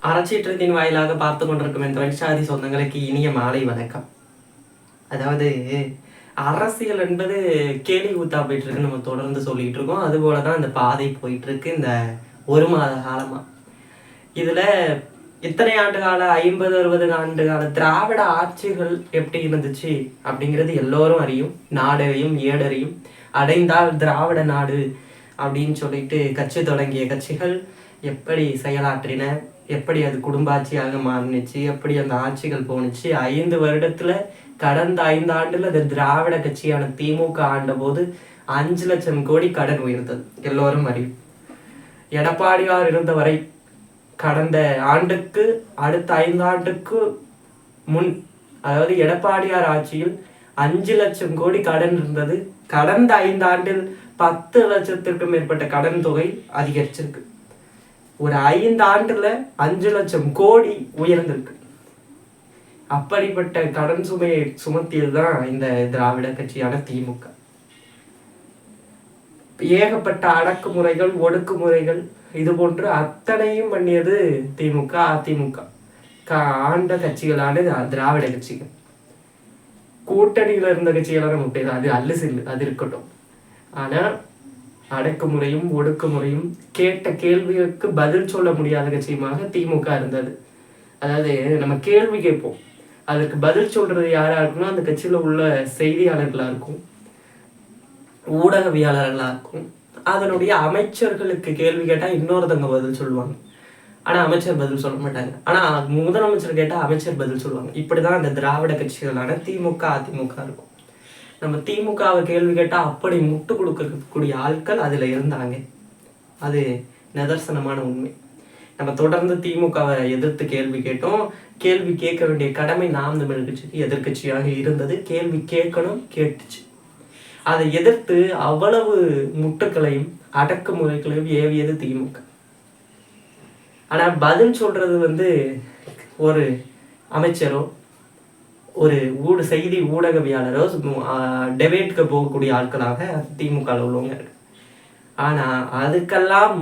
அறச்சீற்றத்தின் வாயிலாக பார்த்து கொண்டிருக்கும் என் தமிழ்ச்சாதி சொந்தங்களுக்கு இனிய மாலை வணக்கம். அதாவது அரசியல் என்பது கேலி கூத்தா போயிட்டு இருக்குன்னு நம்ம தொடர்ந்து சொல்லிட்டு இருக்கோம். அதுபோல தான் இந்த பாதை போயிட்டு இருக்கு இந்த 1 மாத காலமா. இதுல இத்தனை ஆண்டு கால 50-60 ஆண்டு கால திராவிட ஆட்சிகள் எப்படி இருந்துச்சு அப்படிங்கிறது எல்லோரும் அறியும், நாடறியும், ஏடறியும். அடைந்தால் திராவிட நாடு அப்படின்னு சொல்லிட்டு கட்சி தொடங்கிய கட்சிகள் எப்படி செயலாற்றின, எப்படி அது குடும்பாட்சியாக மாறினுச்சு, எப்படி அந்த ஆட்சிகள் போணுச்சு. 5 வருடத்துல கடந்த 5 ஆண்டுல அந்த திராவிட கட்சியான திமுக ஆண்ட போது 5 லட்சம் கோடி கடன் உயர்ந்தது, எல்லோரும் அறியும். எடப்பாடியார் இருந்த வரை கடந்த ஆண்டுக்கு அடுத்த 5 ஆண்டுக்கு முன், அதாவது எடப்பாடியார் ஆட்சியில் 5 லட்சம் கோடி கடன் இருந்தது. கடந்த 5 ஆண்டில் 10 லட்சத்திற்கும் மேற்பட்ட கடன் தொகை அதிகரிச்சிருக்கு. ஒரு 5 ஆண்டுல 5 லட்சம் கோடி உயர்ந்திருக்கு. அப்படிப்பட்ட கடன் சுமையை சுமத்தியதுதான் இந்த திராவிட கட்சியான திமுக. ஏகப்பட்ட அடக்குமுறைகள், ஒடுக்குமுறைகள், இது போன்று அத்தனையும் பண்ணியது திமுக. அதிமுக ஆண்ட கட்சிகளான திராவிட கட்சிகள். கூட்டணியில இருந்த கட்சிகளான நம்ம பேச அது அல்ல செல்லு, அது இருக்கட்டும். ஆனா அடக்குமுறையும் ஒடுக்குமுறையும் கேட்ட கேள்விகளுக்கு பதில் சொல்ல முடியாத கட்சியுமாக திமுக இருந்தது. அதாவது நம்ம கேள்வி கேட்போம், அதுக்கு பதில் சொல்றது யாரா இருக்குன்னா அந்த கட்சியில உள்ள செய்தியாளர்களா இருக்கும், ஊடகவியாளர்களா இருக்கும். அதனுடைய அமைச்சர்களுக்கு கேள்வி கேட்டா இன்னொருத்தவங்க பதில் சொல்லுவாங்க, ஆனா அமைச்சர் பதில் சொல்ல மாட்டாங்க. ஆனா முதலமைச்சர் கேட்டா அமைச்சர் பதில் சொல்லுவாங்க. இப்படிதான் அந்த திராவிட கட்சிகளான திமுக அதிமுக இருக்கும். நம்ம திமுகவை கேள்வி கேட்டா அப்படி முட்டு கொடுக்கக்கூடிய ஆட்கள் அதுல இருந்தாங்க. அது நிதர்சனமான உண்மை. நம்ம தொடர்ந்து திமுகவை எதிர்த்து கேள்வி கேட்டோம். கேள்வி கேட்க வேண்டிய கடமை நாம் தமிழ் கட்சிக்கு எதிர்கட்சியாக இருந்தது. கேள்வி கேட்கணும், கேட்டுச்சு. அதை எதிர்த்து அவ்வளவு முட்டுக்களையும் அடக்குமுறைகளையும் ஏவியது திமுக. ஆனா பதில் சொல்றது ஒரு அமைச்சரோ ஒரு செய்தி ஊடகவியாளரோ டெபேட்க்கு போகக்கூடிய ஆட்களாக திமுக உள்ளவங்க இருக்கு. ஆனா அதுக்கெல்லாம்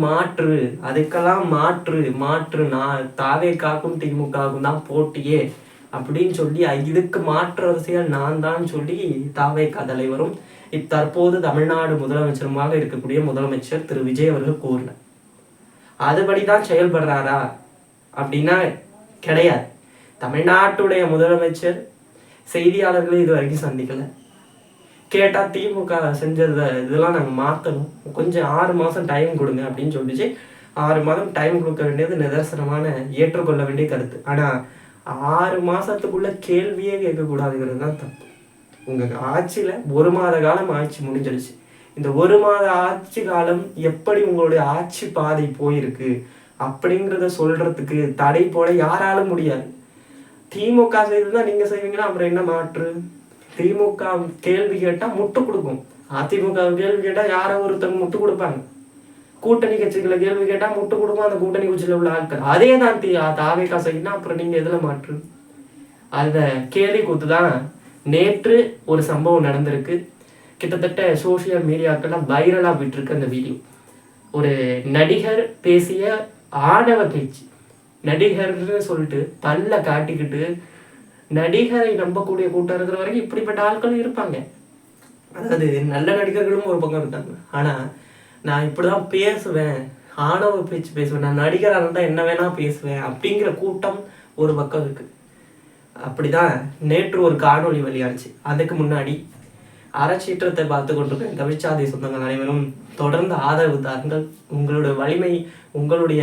மாற்று நான் தாவே காக்கும் திமுகவும் தான் போட்டியே அப்படின்னு சொல்லி இதுக்கு மாற்று அரசியல் நான் தான் சொல்லி தாவேகா தலைவரும் தற்போது தமிழ்நாடு முதலமைச்சருமாக இருக்கக்கூடிய முதலமைச்சர் திரு விஜய் அவர்கள் கூறினார். அதுபடிதான் செயல்படுறாரா அப்படின்னா கிடையாது. தமிழ்நாட்டுடைய முதலமைச்சர் செய்தியாளர்களை இது வரைக்கும் சந்திக்கல. கேட்டா திமுக செஞ்சது இதெல்லாம் நாங்கள் மாற்றணும், கொஞ்சம் 6 மாதம் டைம் கொடுங்க அப்படின்னு சொல்லிச்சு. 6 மாதம் டைம் கொடுக்க வேண்டியது நிதர்சனமான ஏற்றுக்கொள்ள வேண்டிய கருத்து. ஆனா 6 மாசத்துக்குள்ள கேள்வியே கேட்கக்கூடாதுங்கிறது தான் தப்பு. உங்க ஆட்சியில 1 மாத காலம் ஆட்சி முடிஞ்சிருச்சு. இந்த 1 மாத ஆட்சி காலம் எப்படி உங்களுடைய ஆட்சி பாதை போயிருக்கு அப்படிங்கிறத சொல்றதுக்கு தடை போட யாராலும் முடியாது. திமுக செய்துதான் நீங்க செய்வீங்கன்னா அப்புறம் என்ன மாற்று? திமுக கேள்வி கேட்டா முட்டு கொடுக்கும், அதிமுக கேள்வி கேட்டா யாரோ ஒருத்தங்க முட்டு கொடுப்பாங்க. கூட்டணி கட்சிகளை கேள்வி கேட்டா முட்டு கொடுக்கும் அந்த கூட்டணி கட்சியில உள்ள ஆட்கள். அதே தான் தாவேகா செய்யணும், அப்புறம் நீங்க எதுல மாற்று? அந்த கேள்வி கூத்துதான். நேற்று ஒரு சம்பவம் நடந்திருக்கு. கிட்டத்தட்ட சோசியல் மீடியாக்கெல்லாம் வைரலா போயிட்டு இருக்கு அந்த வீடியோ. ஒரு நடிகர் பேசிய ஆணவ பேச்சு. நடிகர்னு சொல்லிட்டு பல்ல காட்டிக்கிட்டு நடிகரை நம்பக்கூடிய கூட்டம் இருக்கிற வரைக்கும் இப்படிப்பட்ட ஆட்களும் இருப்பாங்க. அதாவது நல்ல நடிகர்களும் ஒரு பக்கம் இருக்காங்க. ஆனா நான் இப்படிதான் பேசுவேன், ஆணவ பேச்சு பேசுவேன், நான் நடிகராக இருந்தால் என்ன வேணா பேசுவேன் அப்படிங்கிற கூட்டம் ஒரு பக்கம் இருக்கு. அப்படிதான் நேற்று ஒரு காணொளி வெளியாச்சு. அதுக்கு முன்னாடி அறச்சீற்றத்தை பார்த்து கொண்டிருக்க தமிழ்ச்சாதி சொந்தங்கள் அனைவரும் தொடர்ந்து ஆதரவு தாருங்கள். உங்களுடைய வலிமை, உங்களுடைய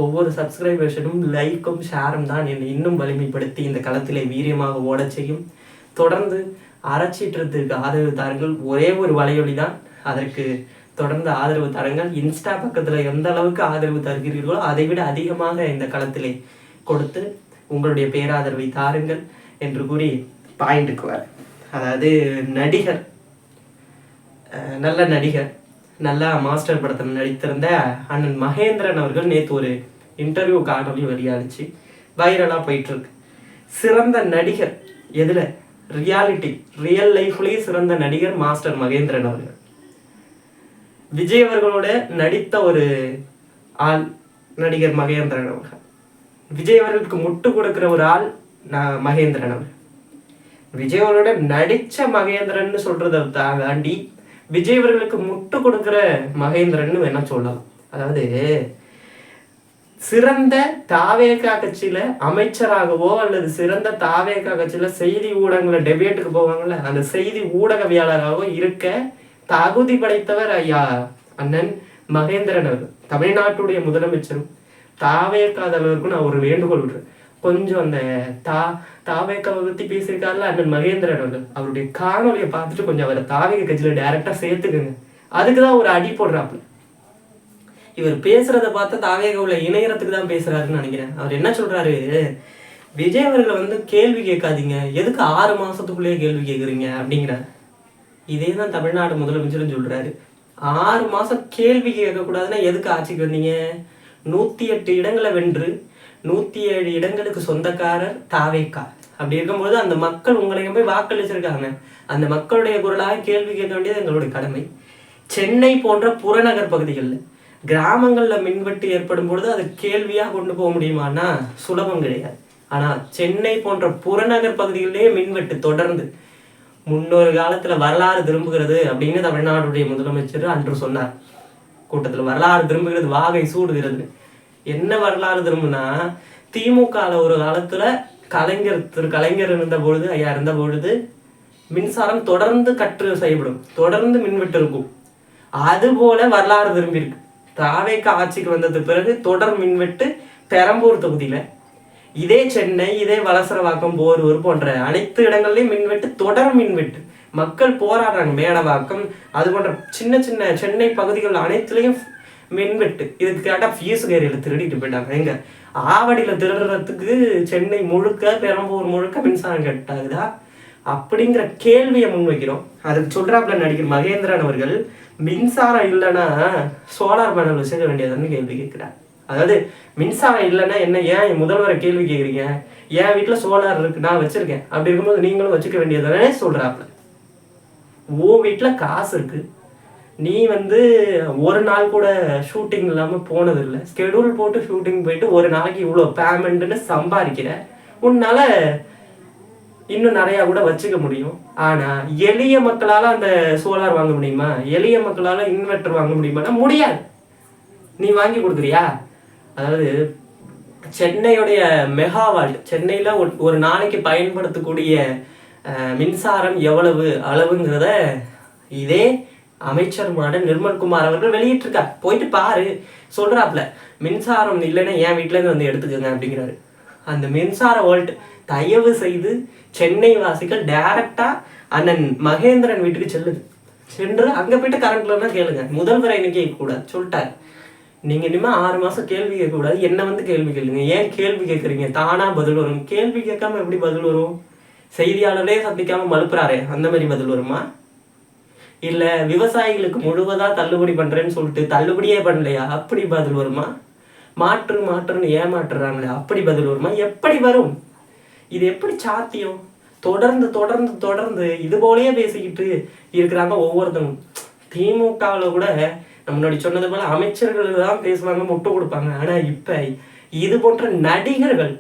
ஒவ்வொரு சப்ஸ்கிரைபர்ஸனும் லைக்கும் ஷேரும் தான் என்னை இன்னும் வலிமைப்படுத்தி இந்த களத்திலே வீரியமாக ஓடச் செய்யும். தொடர்ந்து அறச்சீற்றத்திற்கு ஆதரவு தாருங்கள். ஒரே ஒரு வலையொலி தான், அதற்கு தொடர்ந்து ஆதரவு தாருங்கள். இன்ஸ்டா பக்கத்தில் எந்த அளவுக்கு ஆதரவு தருகிறீர்களோ அதை விட அதிகமாக இந்த களத்திலே கொடுத்து உங்களுடைய பேராதரவை தாருங்கள் என்று கூறி பாயிண்ட்டுக்கு வர. அதாவது நடிகர், நல்ல நடிகர், நல்லா மாஸ்டர் படத்தில் நடித்திருந்த அண்ணன் மகேந்திரன் அவர்கள் நேற்று ஒரு இன்டர்வியூ காணொலி வெளியாச்சு, வைரலாக போயிட்டு இருக்கு. சிறந்த நடிகர் எதுல? ரியல் லைஃப்லேயே சிறந்த நடிகர் மாஸ்டர் மகேந்திரன் அவர்கள். விஜய் அவர்களோட நடித்த ஒரு ஆள் நடிகர் மகேந்திரன் அவர்கள். விஜய் அவர்களுக்கு முட்டு கொடுக்குற ஒரு ஆள் மகேந்திரன் அவர். விஜய் அவரோட நடிச்ச மகேந்திரன் சொல்றதை தாண்டி விஜய் அவர்களுக்கு முட்டு கொடுக்குற மகேந்திரன் வேணா சொல்லலாம். அதாவது சிறந்த தாவேகா கட்சியில அமைச்சராகவோ அல்லது சிறந்த தாவேகா கட்சியில செய்தி ஊடகங்கள டெபேட்டுக்கு போவாங்கல்ல, அந்த செய்தி ஊடகவியலாளராகவோ இருக்க தகுதி படைத்தவர் ஐயா அண்ணன் மகேந்திரன் அவர். தமிழ்நாட்டுடைய முதலமைச்சரும் தாவேகா தலைவருக்கும் நான் ஒரு வேண்டுகோள் விடுறேன். கொஞ்சம் அந்த தாவேக்காவை பத்தி பேசியிருக்காருல அண்ணன் மகேந்திரன் அவர்கள், அவருடைய காணொலியை பார்த்துட்டு கொஞ்சம் அவரை தாவேக கட்சியில டைரக்டா சேர்த்துக்குங்க. அதுக்குதான் ஒரு அடி போடுறாப்புல. இவர் பேசுறத பார்த்தா தாவேகாவுல இணையறதுக்கு தான் பேசுறாருன்னு நினைக்கிறேன். அவர் என்ன சொல்றாரு, விஜய் அவர்களை கேள்வி கேட்காதீங்க, எதுக்கு 6 மாசத்துக்குள்ளேயே கேள்வி கேட்குறீங்க அப்படிங்கிறார். இதே தான் தமிழ்நாடு முதலமைச்சரும் சொல்றாரு. 6 மாசம் கேள்வி கேட்கக்கூடாதுன்னா எதுக்கு ஆட்சிக்கு வந்தீங்க? 108 இடங்களை வென்று 107 இடங்களுக்கு சொந்தக்காரர் தாவேகா. அப்படி இருக்கும்போது அந்த மக்கள் உங்களை போய் வாக்களிச்சிருக்காங்க. அந்த மக்களுடைய குரலாக கேள்வி கேட்க வேண்டியது எங்களுடைய கடமை. சென்னை போன்ற புறநகர் பகுதிகளில் கிராமங்கள்ல மின்வெட்டு ஏற்படும் பொழுது அது கேள்வியா கொண்டு போக முடியுமானா சுலபம் கிடையாது. ஆனா சென்னை போன்ற புறநகர் பகுதிகளிலேயே மின்வெட்டு தொடர்ந்து முன்னொரு காலத்துல வரலாறு திரும்புகிறது அப்படின்னு தமிழ்நாடுடைய முதலமைச்சர் அன்று சொன்னார் கூட்டத்துல. வரலாறு திரும்புகிறது, வாகை சூடுகிறது. என்ன வரலாறு திரும்புனா, திமுக ஒரு காலத்துல கலைஞர் இருந்த பொழுது, ஐயா இருந்த பொழுது மின்சாரம் தொடர்ந்து கற்று செய்யப்படும், தொடர்ந்து மின்வெட்டு இருக்கும். அது போல வரலாறு திரும்பி இருக்கு. தாவேகா ஆட்சிக்கு வந்தது பிறகு தொடர் மின்வெட்டு பெரம்பூர் தொகுதியில, இதே சென்னை, இதே வலசரவாக்கம், போரூர் போன்ற அனைத்து இடங்கள்லயும் மின்வெட்டு, தொடர் மின்வெட்டு. மக்கள் போராடுறாங்க. மேடவாக்கம் அது போன்ற சின்ன சின்ன சென்னை பகுதிகள் அனைத்துலயும் மின்வெட்டு. இதுக்கு கேட்டா ஃபீஸ் ஏரியில திருடிட்டு போயிட்டாங்க. எங்க ஆவடியில திருடுறதுக்கு சென்னை முழுக்க பெரம்பூர் முழுக்க மின்சாரம் கட்டாகுதா அப்படிங்கிற கேள்வியை முன்வைக்கிறோம். அதுக்கு சொல்றாப்புல நடிகர் மகேந்திரன் அவர்கள், மின்சாரம் இல்லைன்னா சோலார் பேனல் வச்சுக்க வேண்டியதுன்னு கேள்வி கேட்கிறார். அதாவது மின்சாரம் இல்லைன்னா என்ன, ஏன் முதல்வரை கேள்வி கேட்குறீங்க? என் வீட்டில் சோலார் இருக்கு, நான் வச்சிருக்கேன், அப்படி இருக்கும்போது நீங்களும் வச்சுக்க வேண்டியதுதானே சொல்றாப்புல. ஓ வீட்டில் காசு இருக்கு, நீ ஒரு நாள் கூட ஷூட்டிங் இல்லாமல் போனதில்லை, ஸ்கெடியூல் போட்டு ஷூட்டிங் போயிட்டு ஒரு நாளைக்கு இவ்வளோ பேமெண்ட்னு சம்பாதிக்கிற, உன்னால இன்னும் நிறைய கூட வச்சுக்க முடியும். ஆனா எளிய மக்களால அந்த சோலார் வாங்க முடியுமா? எளிய மக்களால இன்வெர்டர் வாங்க முடியுமானா முடியாது. நீ வாங்கி கொடுக்குறியா? அதாவது சென்னையுடைய மெகாவாட், சென்னையில ஒரு நாளைக்கு பயன்படுத்தக்கூடிய மின்சாரம் எவ்வளவு அளவுங்கிறத இதே அமைச்சர் நிர்மல்குமார் அவர்கள் வெளியிட்டிருக்கார். போயிட்டு பாரு. சொல்றாப்ல, மின்சாரம் இல்லைன்னா என் வீட்டுல இருந்து எடுத்துக்கோங்க அப்படிங்கிறாரு. அந்த மின்சார வோல்ட் தயவு செய்து சென்னை வாசிகள் டைரக்டா அண்ணன் மகேந்திரன் வீட்டுக்கு சென்று அங்க போயிட்டு கரண்ட்லன்னா கேளுங்க. முதல்வரை இன்னைக்கு கேட்க கூடாது சொல்லிட்டாரு. நீங்க இனிமே 6 மாசம் கேள்வி கேட்க கூடாது, என்ன கேள்வி கேளுங்க. ஏன் கேள்வி கேட்கறீங்க? தானா பதில் வரும். கேள்வி கேட்காம எப்படி பதில் வரும்? செய்தியாளரே சந்திக்காம மறுப்புறாரே, அந்த மாதிரி பதில் வருமா? இல்ல விவசாயிகளுக்கு முழுவதா தள்ளுபடி பண்றேன்னு சொல்லிட்டு தள்ளுபடியே பண்ணலையா, அப்படி பதில் வருமா? மாற்றுன்னு ஏமாற்றுறாங்களே, அப்படி பதில் வருமா? எப்படி வரும்? இது எப்படி சாத்தியம்? தொடர்ந்து தொடர்ந்து தொடர்ந்து இது போலயே பேசிக்கிட்டு இருக்கிறாங்க ஒவ்வொருத்தரும். திமுகவில் கூட முன்னாடி சொன்னது போல அமைச்சர்கள் தான் பேசுவாங்க, முட்டு கொடுப்பாங்க. ஆனா இப்ப இது போன்ற நடிகர்கள்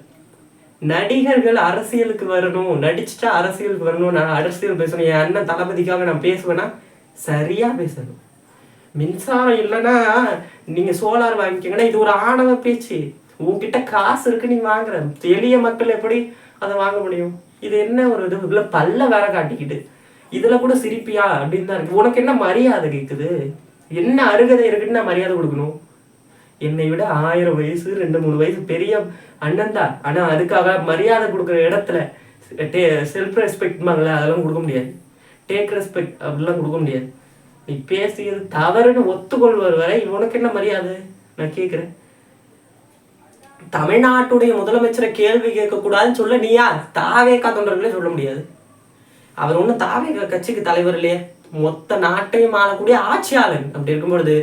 அரசியலுக்கு வரணும், நடிச்சுட்டா அரசியலுக்கு வரணும், நான் அரசியல் பேசணும், என் அண்ணன் தளபதிக்காக நான் பேசுவேன்னா சரியா பேசணும். மின்சாரம் இல்லைன்னா நீங்க சோலார் வாங்கிக்கங்கன்னா இது ஒரு ஆணவ பேச்சு. உங்ககிட்ட காசு இருக்கு, நீ வாங்குற. எளிய மக்கள் எப்படி அதை வாங்க முடியும்? இது என்ன ஒரு இது பல்ல வேற காட்டிக்கிட்டு இதுல கூட சிரிப்பியா அப்படின்னு தான் இருக்கு. உனக்கு என்ன மரியாதை கேக்குது? என்ன அருகதை இருக்குன்னு நான் மரியாதை கொடுக்கணும்? என்னை விட 1000 வயசு 2-3 வயசு பெரிய அண்ணன் தான். ஆனா அதுக்காக மரியாதை கொடுக்குற இடத்துல செல்ஃப் ரெஸ்பெக்ட் மாதிரில அதெல்லாம் கொடுக்க முடியாது. டேக் ரெஸ்பெக்ட் அப்படிலாம் கொடுக்க முடியாது. நீ பேசியது தவறுன்னு ஒத்துக்கொள்வது வரை உனக்கு என்ன மரியாதை நான் கேட்கிறேன். தமிழ்நாட்டுடைய முதலமைச்சரை கேள்வி கேட்கக்கூடாதுன்னு சொல்ல நீ யார்? தாவேகா தொண்டர்களே சொல்ல முடியாது. அவர் ஒன்றும் தாவேகா கட்சிக்கு தலைவர் இல்லையே, மொத்த நாட்டையும் ஆளக்கூடிய ஆட்சியாளர். அப்படி இருக்கும்பொழுது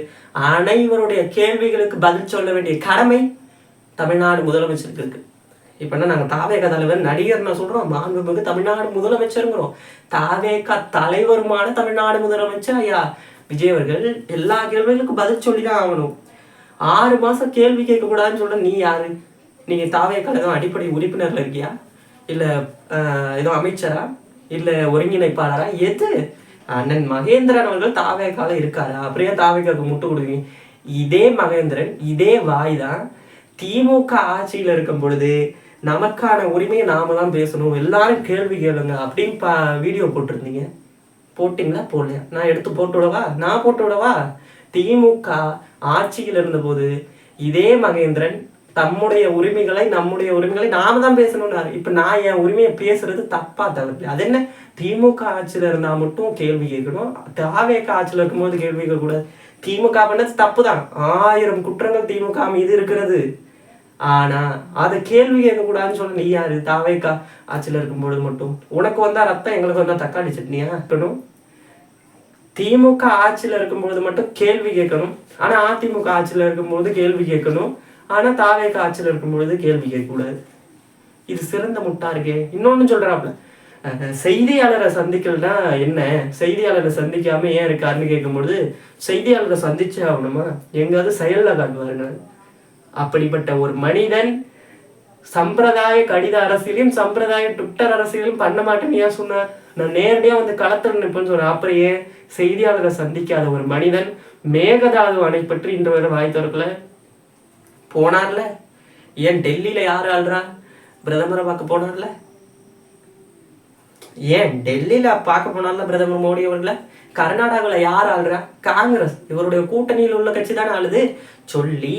அனைவருடைய கேள்விகளுக்கு பதில் சொல்ல வேண்டிய கடமை தமிழ்நாடு முதலமைச்சருக்கு இருக்கு. இப்ப என்ன நாங்க தாவேகா தலைவர் நடிகர் நான் சொல்றோம், மாண்புமிகு தமிழ்நாடு முதலமைச்சருங்கிறோம். தாவேகா தலைவருமான தமிழ்நாடு முதலமைச்சர் ஐயா விஜய் அவர்கள் எல்லா கேள்விகளுக்கும் பதில் சொல்லிதான் ஆகணும். 6 மாசம் கேள்வி கேட்க கூடாதுன்னு சொல்ற நீ யாரு? நீங்க தாவேக்கால அடிப்படை உறுப்பினர்ல இருக்கியா, இல்ல ஏதோ அமைச்சரா, இல்ல ஒருங்கிணைப்பாளரா? எது? அண்ணன் மகேந்திரன் அவர்கள் தாவேக்கால இருக்காரா? அப்படியே தாவேக்காக்கு முட்டு கொடுக்குறீங்க. இதே மகேந்திரன் இதே வாய் தான் திமுக ஆட்சியில் இருக்கும் பொழுது நமக்கான உரிமையை நாம தான் பேசணும், எல்லாரும் கேள்வி கேளுங்க அப்படின்னு வீடியோ போட்டிருந்தீங்க. போட்டிங்களா? போடலையா? நான் எடுத்து போட்டு விடவா? நான் போட்டு விடவா? திமுக ஆட்சியில் இருந்தபோது இதே மகேந்திரன் நம்முடைய உரிமைகளை நாம தான் பேசணும்னாரு. இப்ப நான் என் உரிமையை பேசுறது தப்பா தவிர அது என்ன? திமுக ஆட்சியில இருந்தா மட்டும் கேள்வி கேட்கணும், தாவேக ஆட்சியில இருக்கும்போது கேள்வி கேட்க கூடாது. திமுக பண்ணது தப்பு தான், 1000 குற்றங்கள் திமுக மீது இருக்கிறது. ஆனா அதை கேள்வி கேட்க கூடாதுன்னு சொல்ல நீ யாரு? தாவேக்கா ஆட்சியில இருக்கும்பொழுது மட்டும் உனக்கு வந்தா ரத்தம், எங்களுக்கு வந்தா தக்காளி சட்னியா இருக்கணும்? திமுக ஆட்சியில இருக்கும்பொழுது மட்டும் கேள்வி கேட்கணும், ஆனா அதிமுக ஆட்சியில இருக்கும்போது கேள்வி கேட்கணும், ஆனா தாவேக்கா ஆட்சியில இருக்கும்பொழுது கேள்வி கேட்க கூடாது. இது சிறந்த முட்டா இருக்கே. இன்னொன்னு சொல்றாப்ல, செய்தியாளரை சந்திக்கலன்னா என்ன, செய்தியாளரை சந்திக்காம ஏன் இருக்காருன்னு கேட்கும்பொழுது, செய்தியாளரை சந்திச்சே ஆகணுமா, எங்காவது செயல்ல காட்டுவாருங்க. அப்படிப்பட்ட ஒரு மனிதன் சம்பிரதாய கடித அரசியலையும் சம்பிரதாய ட்விட்டர் அரசியலையும் பண்ண மாட்டேன்னு ஏன் சொன்னார்? நான் நேரடியா வந்து களத்தில் நிற்பேன்னு சொன்னேன். அப்படியே செய்தியாளரை சந்திக்காத ஒரு மனிதன் மேகதாது அணை பற்றி இன்று வரை வாய் திறக்கல. போனார்ல, ஏன் டெல்லியில யாரு ஆள்றா? பிரதமரை பார்க்க போனார்ல. ஏன் டெல்லியில பார்க்க போனார்ல பிரதமர் மோடி அவர்களை? கர்நாடகாவில் யார் ஆள்றா? காங்கிரஸ், இவருடைய கூட்டணியில் உள்ள கட்சி தானே ஆளுது. சொல்லி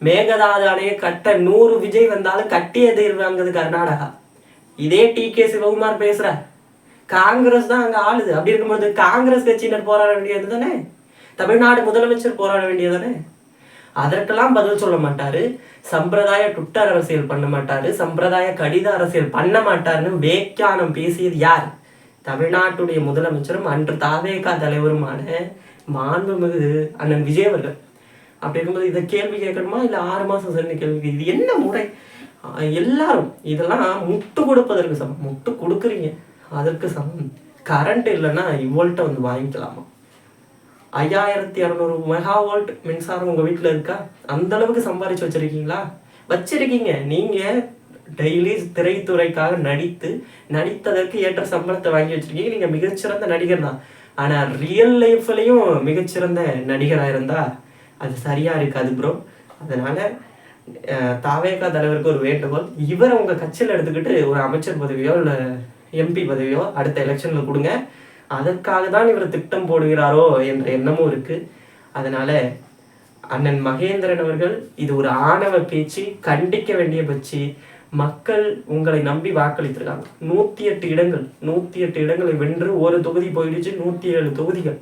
மேகதாது அணையை கட்ட 100 விஜய் வந்தாலும் கட்டிய தீர்வாங்குது கர்நாடகா. இதே டி.கே. சிவகுமார் பேசுற, காங்கிரஸ் தான் அங்க ஆளுது. அப்படி இருக்கும்போது காங்கிரஸ் கட்சியினர் போராட வேண்டியது தானே, தமிழ்நாடு முதலமைச்சர் போராட வேண்டியது தானே. அதற்கெல்லாம் பதில் சொல்ல மாட்டாரு. சம்பிரதாய ட்விட்டர் அரசியல் பண்ண மாட்டாரு, சம்பிரதாய கடித அரசியல் பண்ண மாட்டாருன்னு வேக்கியானம் பேசியது யார்? தமிழ்நாட்டுடைய முதலமைச்சரும் அன்று தாவேகா தலைவருமான மாண்புமிகு அண்ணன் விஜய் அவர்கள். அப்படி இருக்கும்போது இதை கேள்வி கேட்கணுமா, இல்லை 6 மாசம் சென்று கேள்வி? இது என்ன முறை? எல்லாரும் இதெல்லாம் முட்டு கொடுப்பதற்கு சமம். முட்டு கொடுக்குறீங்க, அதற்கு சமம். கரண்ட் இல்லைன்னா இவோல்ட்ட வந்து வாங்கிக்கலாமா? 5200 மெகாவோல்ட் மின்சாரம் உங்க வீட்டுல இருக்கா? அந்த அளவுக்கு சம்பாதிச்சு வச்சிருக்கீங்க. நீங்க டெய்லி திரைத்துறைக்காக நடித்ததற்கு ஏற்ற சம்பளத்தை வாங்கி வச்சிருக்கீங்க. நீங்க மிகச்சிறந்த நடிகர் தான். ஆனா ரியல் லைஃப்லயும் மிகச்சிறந்த நடிகராக இருந்தா அது சரியா இருக்காது ப்ரோ. அதனால தாவேகா தலைவருக்கு ஒரு வேண்டுகோள், இவரை உங்க கட்சியில் எடுத்துக்கிட்டு ஒரு அமைச்சர் பதவியோ இல்லை எம்பி பதவியோ அடுத்த எலெக்ஷன்ல கொடுங்க. அதற்காக தான் இவர் திட்டம் போடுகிறாரோ என்ற எண்ணமும் இருக்கு. அதனால அண்ணன் மகேந்திரன் அவர்கள், இது ஒரு ஆணவ பேச்சு, கண்டிக்க வேண்டிய பேச்சு. மக்கள் உங்களை நம்பி வாக்களித்திருக்காங்க. 108 இடங்களை வென்று ஒரு தொகுதி போயிடுச்சு, 107 தொகுதிகள்.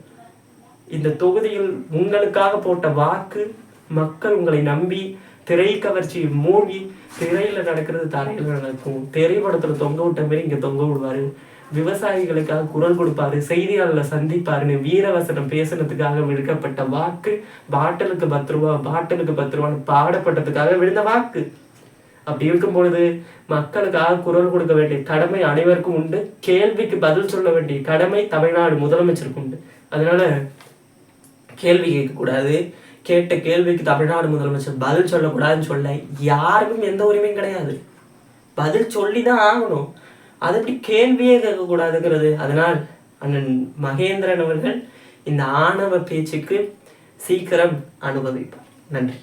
இந்த தொகுதியில் உங்களுக்காக போட்ட வாக்கு, மக்கள் உங்களை நம்பி திரை கவர்ச்சியில் மூழ்கி, திரையில நடக்கிறது தரையில நடக்கும், திரைப்படத்துல தொங்க விட்ட மாரி இங்க தொங்க விடுவாரு, விவசாயிகளுக்காக குரல் கொடுப்பாரு, செய்தியாளர்களை சந்திப்பாருன்னு வீரவசனம் பேசுனதுக்காக விழுக்கப்பட்ட வாக்கு, பாட்டிலுக்கு 10 ரூபான்னு பாடப்பட்டதுக்காக விழுந்த வாக்கு. அப்படி இருக்கும் பொழுது மக்களுக்காக குரல் கொடுக்க வேண்டிய கடமை அனைவருக்கும் உண்டு. கேள்விக்கு பதில் சொல்ல வேண்டிய கடமை தமிழ்நாடு முதலமைச்சருக்கு உண்டு. அதனால கேள்வி கேட்கக்கூடாது, கேட்ட கேள்விக்கு தமிழ்நாடு முதலமைச்சர் பதில் சொல்லக்கூடாதுன்னு சொல்ல யாருக்கும் எந்த உரிமையும் கிடையாது. பதில் சொல்லிதான் ஆகணும். அது எப்படி கேள்வியே கேட்கக்கூடாதுங்கிறது? அதனால் அண்ணன் மகேந்திரன் அவர்கள் இந்த ஆணவ பேச்சுக்கு சீக்கிரம் அனுபவிப்பார். நன்றி.